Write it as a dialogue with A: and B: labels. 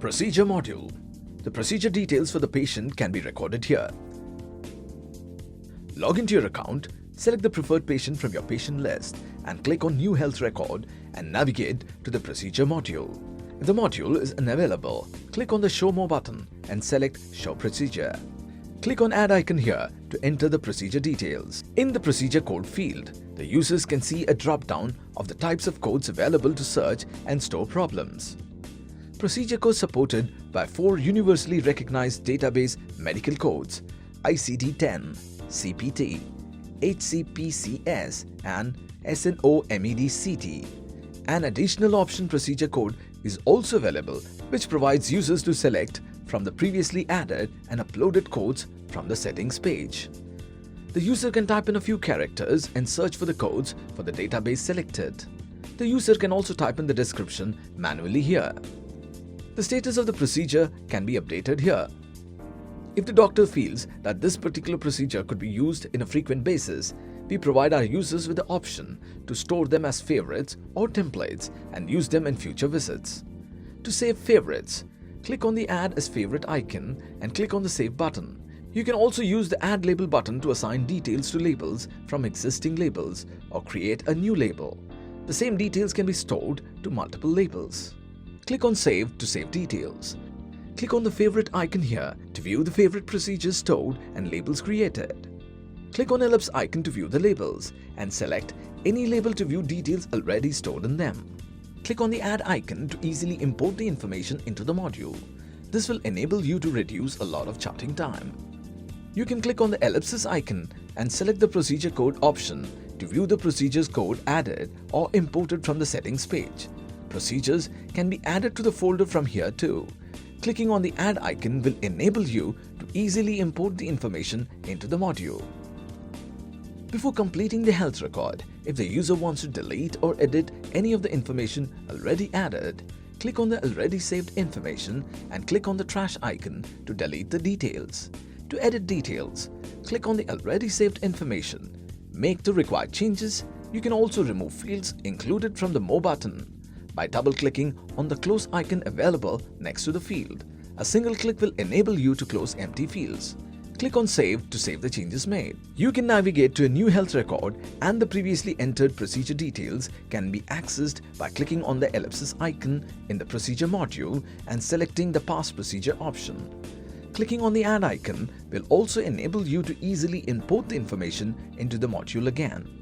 A: Procedure module. The procedure details for the patient can be recorded here. Log into your account, select the preferred patient from your patient list and click on New Health Record and navigate to the procedure module. If the module is unavailable, click on the Show More button and select Show Procedure. Click on Add icon here to enter the procedure details. In the procedure code field, the users can see a drop-down of the types of codes available to search and store problems. Procedure codes supported by 4 universally recognized database medical codes: ICD-10, CPT, HCPCS and SNOMED-CT. An additional option procedure code is also available, which provides users to select from the previously added and uploaded codes from the settings page. The user can type in a few characters and search for the codes for the database selected. The user can also type in the description manually here. The status of the procedure can be updated here. If the doctor feels that this particular procedure could be used in a frequent basis, we provide our users with the option to store them as favorites or templates and use them in future visits. To save favorites, click on the Add as Favorite icon and click on the Save button. You can also use the Add Label button to assign details to labels from existing labels or create a new label. The same details can be stored to multiple labels. Click on Save to save details. Click on the Favorite icon here to view the favorite procedures stored and labels created. Click on Ellipse icon to view the labels and select any label to view details already stored in them. Click on the Add icon to easily import the information into the module. This will enable you to reduce a lot of charting time. You can click on the ellipsis icon and select the procedure code option to view the procedures code added or imported from the settings page. Procedures can be added to the folder from here too. Clicking on the Add icon will enable you to easily import the information into the module. Before completing the health record, if the user wants to delete or edit any of the information already added, click on the Already Saved Information and click on the Trash icon to delete the details. To edit details, click on the Already Saved Information. Make the required changes. You can also remove fields included from the More button by double-clicking on the Close icon available next to the field. A single click will enable you to close empty fields. Click on Save to save the changes made. You can navigate to a new health record and the previously entered procedure details can be accessed by clicking on the ellipsis icon in the procedure module and selecting the Past Procedure option. Clicking on the Add icon will also enable you to easily import the information into the module again.